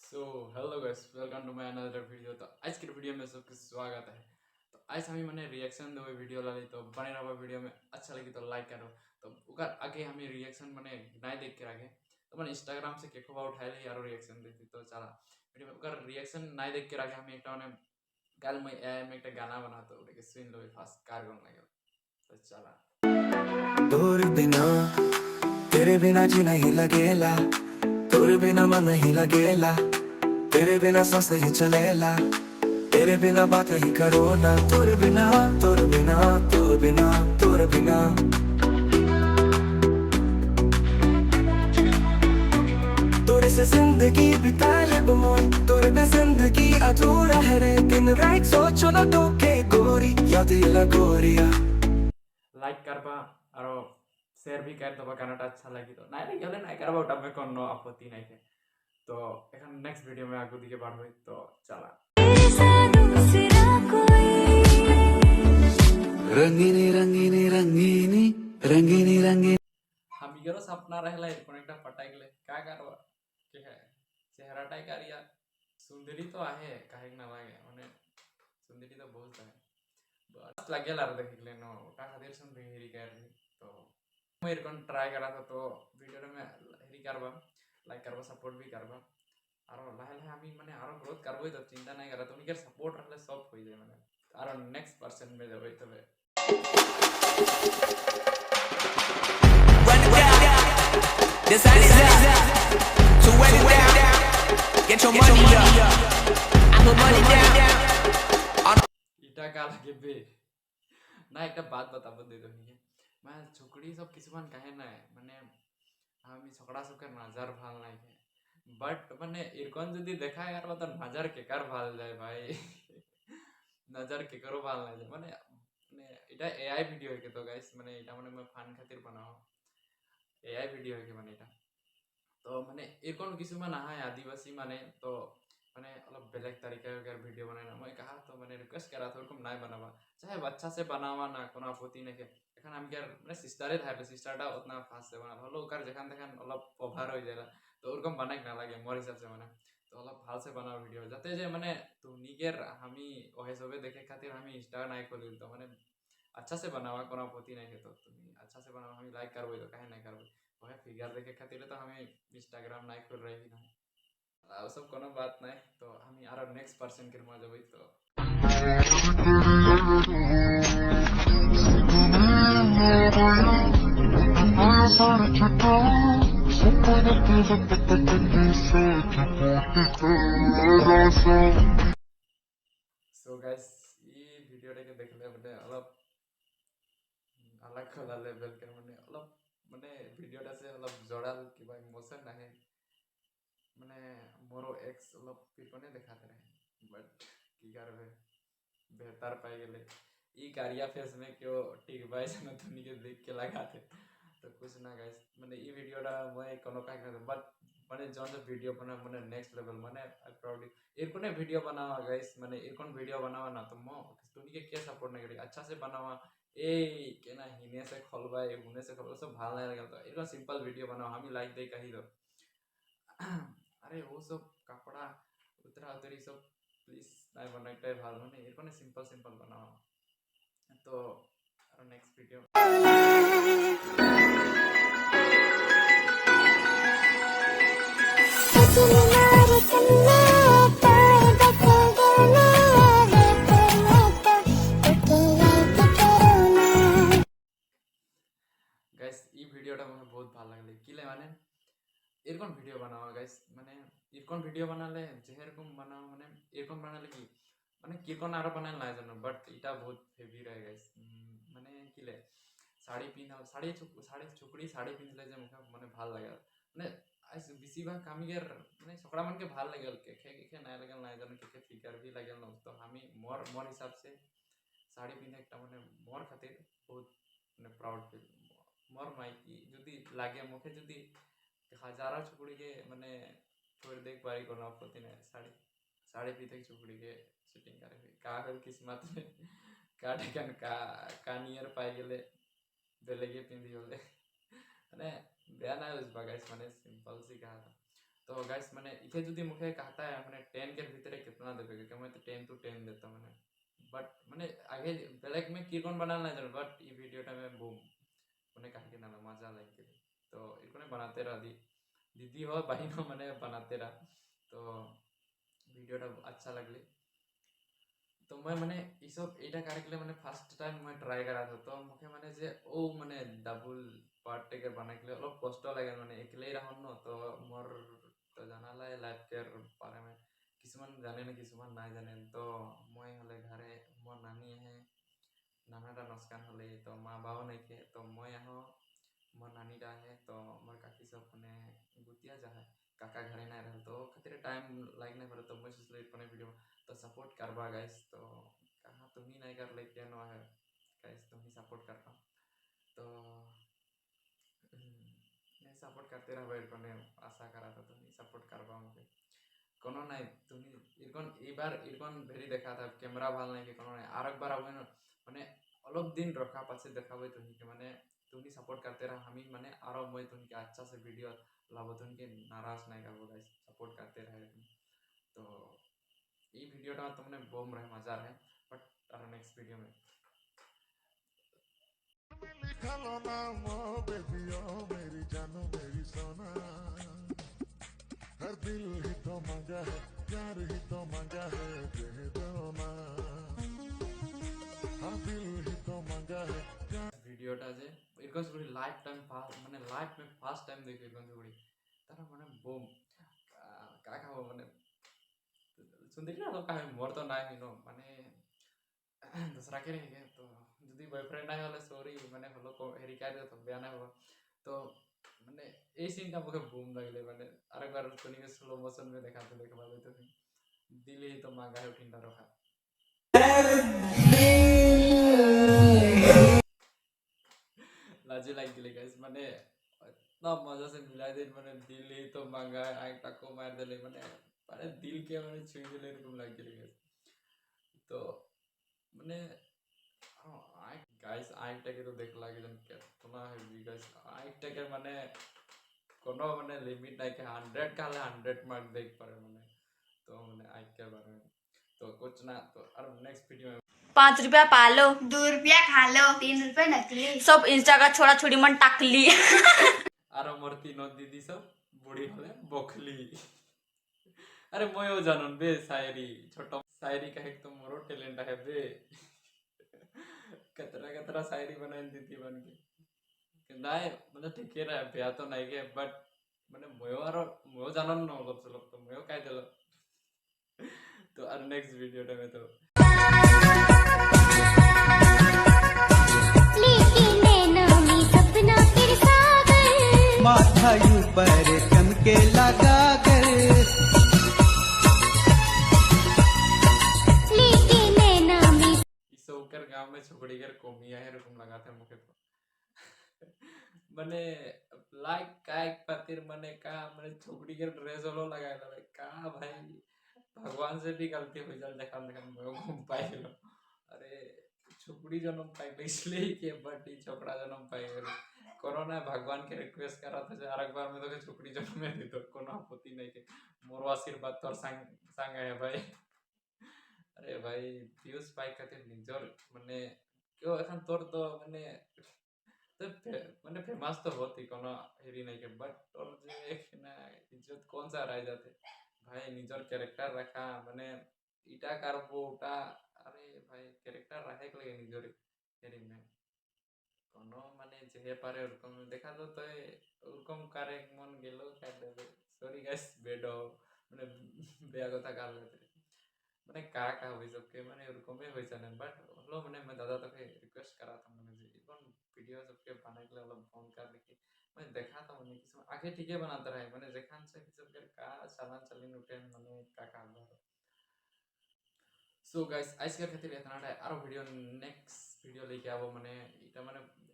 So hello guys, welcome to my another video. तो आज के वीडियो में सबके स्वागत है। तो आज हमें मैंने रिएक्शन दो वीडियो ला ली, तो बने रहो वीडियो में। अच्छा लगी तो लाइक करो। तो उकर आगे हमें रिएक्शन मैंने नहीं देख के आगे तो मैंने इंस्टाग्राम से केको उठाई ली और रिएक्शन देती। तो चला वीडियो में उकर रिएक्शन नहीं देख के आगे हमें एक मैंने कल मैं एआई में एक गाना बना तो उठे सुन लो फास्ट कार गन लगे। तो चला तोर बिना तेरे बिना जी नहीं लगेला, तोरे बिना मन नहीं लगेला, तेरे बिना सांस नहीं चलेला, तेरे बिना बात नहीं करो ना। तोरे बिना तोरे बिना तोरे बिना तोरे बिना तोरे से जिंदगी बिता ले बोल, तोरे में जिंदगी अधूरा है रे। दिन रात सोचो ना तो के गोरी याद दिला गोरिया। लाइक करबा और शेयर भी कर दबा गाना अच्छा लगी तो नहीं गले नहीं करबा ওটা में कोनो आपत्ति नहीं है। तो এখন नेक्स्ट वीडियो में आगू दिखे बढ़ो। तो चला रंगीनी रंगीनी रंगीनी रंगीनी रंगीनी हम इगरो सपना रहला कोन एकटा पटाई गेले का करबा के है चेहराटाई करिया सुंदरी तो आहे काहे ना लागे माने सुंदरी तो बहुत है बस लागेला रे देखले नो का खातिर सुन हेरी करली। तो मैं इरकन ट्राई करा था तो वीडियो में हेरी करबा लाइक करबा सपोर्ट भी करबा और लाहे लाहे हमी माने आरो ग्रोथ करबो तो चिंता नहीं करा। तो उनके सपोर्ट रहले सब हो जाए माने और नेक्स्ट पर्सन में जबे तबे The sun is up, so wet it down. Get your money up. I put money down. इटा का लगे बे ना एक बात बताबो दे दो हिगे मैं छोकड़ी सब किसुमान कहे ना माने আমি ছকড়া সুখের নজর ভাল লাগে বাট মানে এরকম যদি দেখা यार तो नजर के कर ভাল যায় ভাই नजर के करो ভাল না যায় মানে মানে এটা এআই ভিডিও হইকে তো গাইস মানে এটা মানে मैं ফান খাতির বানাও এআই ভিডিও হইকে মানে এটা তো মানে এরকম কিছুমান আহায় আদিবাসী মানে তো মানে अलग बेलेग तरीके का वीडियो बनाना मैं कहा तो मैंने रिक्वेस्ट करा था उनको नहीं बनावा चाहे अच्छा से बनावा ना कोनो आपत्ति नहीं के এখন আমি কি আর মানে সিস্টারে থাকে সিস্টারটা উतना ফাস্ট से बना হলো ওকার যেখান থেকে অলপ ওভার হয়ে যায় তো ওরকম বানাই না লাগে মোর হিসাব से মানে তো অলপ ভাল से बनाओ वीडियो যাতে যে মানে তো নিগের আমি ওহে সবে দেখে খাतिर আমি इंस्टा নাই খুলি তো মানে अच्छा से बनावा कोनो आपत्ति नहीं के तो तुम अच्छा से बनावा हम लाइक करबो तो काहे नहीं करबो ओहे फिगर देखे खातिर तो हमें इंस्टाग्राम नहीं खोल रही ना वो सब कोनो बात नहीं। तो हम यार नेक्स्ट पर्सन के मजा जब तो सो गाइस ये वीडियो के देखले মানে অলপ अलग वाला लेवल के মানে অলপ মানে ভিডিওটা से অলপ জড়াল কিবা ইমোশন নাহে মানে मोरो एक्स অলপ পিপনে দেখাতে रहे बट की करबे बेहतर पाई गेले ई कारिया फेस में क्यों ठीक भाई जन तुनी के देख के लगाते तो कुछ ना गाइस माने ई वीडियोटा मैं कोनो का कर बट माने जौन जो वीडियो बना माने नेक्स्ट लेवल माने आई प्राउडली एरकोने वीडियो बनावा गाइस माने एरकोन वीडियो बनावा ना तो मो तुनी के क्या सपोर्ट नहीं करी अच्छा से बनावा ए केना हिने से खोलबाई हुने से खोलबा सब ভাল नहीं लगल तो एरकोन सिंपल वीडियो बनाओ हम लाइक दे कही दो अरे वो सब कपड़ा उतरा उतरी सब प्लीज नहीं बनाइटाই ভাল মানে এরকম सिंपल सिंपल बनाओ। तो नेक्स्ट वीडियो गाइस ई वीडियोটা મને বহুত ভালো লাগলে কিলে মানে এরকম ভিডিও বানাও গাইস মানে এরকম ভিডিও বানালে যেরকম বানাও মানে এরকম বানালে কি মানে কিরকম আরো বানালে না জানো বাট এটা বহুত হেভি রয়ে গাইস মানে কিলে শাড়ি পিনা শাড়ি শাড়ি ছুকড়ি শাড়ি পিনলে যে মুখে মানে ভাল লাগে মানে বেশিরভাগ কামিগের মানে ছকড়া মানকে ভাল লাগল কে কে না লাগল না জানো কে ফিগার भी লাগল না তো আমি মোর মোর হিসাব से শাড়ি পিনে একটা মানে মোর খাतिर বহুত মানে प्राउड ফিল मोर माइकी যদি লাগে মুখে যদি हजारा छुकड़ी के मैंने छोड़ देख पारी को आपत्ति नहीं साड़ी साड़ी पीते छुकड़ी के शूटिंग करे का हल किस्मत में का ठिकान का नियर पाई गेले बेलेगे पिंदी होले मैंने बयान है उस बगाइस मैंने सिंपल सी कहा था। तो गाइस मैंने इथे जुदी मुखे कहता है मैंने 10 के भीतर कितना देबे क्योंकि मैं तो 10 to 10 देता मैंने बट मैंने आगे बेलेग में की कौन बनाना है बट ये वीडियो टा में बूम मैंने कहा कि ना मजा लाइक तो इनको बनाते रहा दीदी हो बहन हो मैंने बनाते रहा तो वीडियो टा अच्छा लगले तो मैं मैंने ये सब एटा करे मैंने फर्स्ट टाइम मैं ट्राई करा था तो मुखे मैंने जे ओ मैंने डबल पार्ट टेकर बनाए के लिए अलग कष्ट लगे मैंने एकले रहन न तो मोर तो जाना लाई लाइफ केयर बारे में किसुमान जाने ना किसुमान ना जाने तो मैं हले घरे मोर नानी है नानाटा नस्कान हले तो माँ बाबा नहीं के तो मैं यहाँ मोर नानीटा है तो मोर काकी सब मैंने गुतिया जा है काका घरे ना रहे तो खातिर टाइम लाइक नहीं पड़े तो मैं सोच रही वीडियो तो सपोर्ट करवा गाइस तो कहाँ तुम ही नहीं कर ले क्या नो है गाइस तुम ही सपोर्ट करता तो मैं सपोर्ट करते रहो इरकोने आशा करा था तुम ही सपोर्ट करवा मुझे कोनो नहीं तुम ही इरकोन बार इरकोन भेरी देखा था कैमरा भाल नहीं के कोनो नहीं आरक बार आवे माने अलग दिन रखा पाछे देखावे तुम के माने तुम ही सपोर्ट करते रहा हम ही माने आरो मैं तुम के अच्छा से वीडियो लाभो तुम के नाराज नहीं करबो गाइस सपोर्ट करते रहे तुम तो ये वीडियो टा तुमने बम रहे मजा रहे बट और नेक्स्ट वीडियो में मेरी जानो मेरी सोना हर दिल ही तो मांगा है प्यार ही तो मांगा है दे दो ना हर दिल ही तो मांगा है वीडियो टा जे इरकन सुड़ी लाइफ टाइम फास्ट माने लाइफ में फर्स्ट टाइम देखो इरकन सुड़ी तारा माने बम का का माने सुंदरी ना तो का मोर तो ना ही नो माने दूसरा के रह गए तो यदि बॉयफ्रेंड ना होले सॉरी माने हलो को हेरी का दे तो बयाना हो तो माने ए सीन का मुझे बूम लगले माने अरे बार सुनी के स्लो मोशन में देखा तो देखा तो दिल ही तो मांगा है उठिंदा रखा लाजे लाइक दिले गाइस माने इतना मजा से मिला दे माने दिल ही तो मांगा है आग टक्को मार देले माने दिल के माने छुई देले एरकम लाग गेले गाइस तो माने आग गाइस आग टके तो देख लागे जन केतना है गाइस आग टके माने कोनो माने लिमिट नहीं के 100 का 100 मार्क देख पारे माने तो माने आग के बारे में तो कुछ ना तो और नेक्स्ट वीडियो में 5 रुपया पालो, 2 रुपया खा लो, 3 रुपया नकली। सब इंस्टा का छोड़ा छोड़ी मन टाकली। आरो मोर तीनो दीदी सब बुढ़ी होले बोखली अरे मोयो जानन बे शायरी छोटो शायरी कहे तो मोरो टैलेंट है बे कतरा कतरा शायरी बनाई दीदी बन के नाय मतलब ठीक है भैया तो नहीं के बट माने मोयो जानन न लोग तो मोयो काय देलो तो और नेक्स्ट वीडियो में तो माथा ऊपर चमके लगा कर इसोकर गांव में छोकड़ी कर कोमिया है रकम लगाते हैं मुके तो मने लाइक काय खातिर मने का मने छोकड़ी के ड्रेस वाला लगाए ला का भाई भगवान से भी गलती हो जाए देखा देखा मैं घूम पाए लो अरे छोकड़ी जन्म पाए इसलिए के बट ई छोकड़ा जन्म पाए कोरोना भगवान के रिक्वेस्ट करा था जो अरक बार में तो छोकड़ी जन्म में दी तो कोनो आपत्ति नहीं के मोर आशीर्वाद तोर संग है भाई अरे भाई व्यूज पाई खातिर निजर माने क्यों এখন তোর তো মানে तो मैंने फेमस तो होती कोनो हेरी नहीं के बट और जे ना इज्जत कौन सा रह जाते भाई निजर कैरेक्टर रखा माने इटा करबो उटा अरे भाई कैरेक्टर रहे के लिए निजर हेरी में कोनो माने जे पारे उरकम देखा तो उरकम करे मन गेलो कर देबे सॉरी गाइस बेडो माने बेया कथा कर लेते माने का होई सबके माने उरकम में होई जाने बट हलो माने मैं दादा तो के रिक्वेस्ट करा था माने जे इवन वीडियो सबके बनाने के लिए मतलब फोन कर लेके मैं देखा था माने किसी आगे ठीक है बनाता रहे माने जेखान से सब कर का सामान चलिन उठे माने का बार सो गाइस आज के खातिर इतना है और वीडियो नेक्स्ट वीडियो लेके आवो माने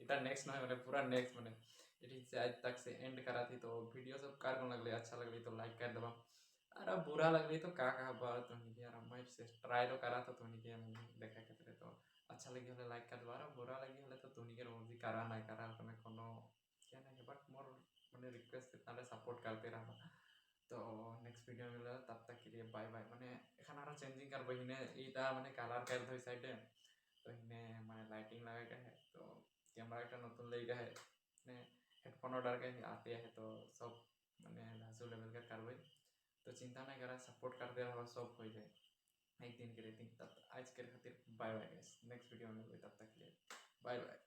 इटा नेक्स्ट ना माने पूरा नेक्स्ट माने इट से आज तक से एंड करा थी तो वीडियो सब कार को लगले अच्छा लगले तो लाइक कर देबा अरे बुरा लगली तो का बात तो नहीं यार मैं से ट्राई तो करा तो नहीं किया मैंने देखा के तो अच्छा लगी हले लाइक कर दो बुरा लगी हले तो तुनी के रोजी करा ना करा तो मैं कोनो क्या नहीं बट मोर माने रिक्वेस्ट इतना सपोर्ट करते रहा तो नेक्स्ट वीडियो में मिला तब तक के लिए बाय बाय माने एखान आरो चेंजिंग कर बहिने इटा माने कलर कर दो साइडे तो इने माने लाइटिंग लगा के है तो कैमरा একটা নতুন लेगा है ने हेडफोन ऑर्डर के आते हैं तो सब माने धासु लेवल का करबे तो चिंता नहीं करा सपोर्ट कर दे रहा सब हो जाए एक दिन के रेटिंग तब आज के खातिर bye bye guys next video में मिलते तब तक के लिए बाय बाय।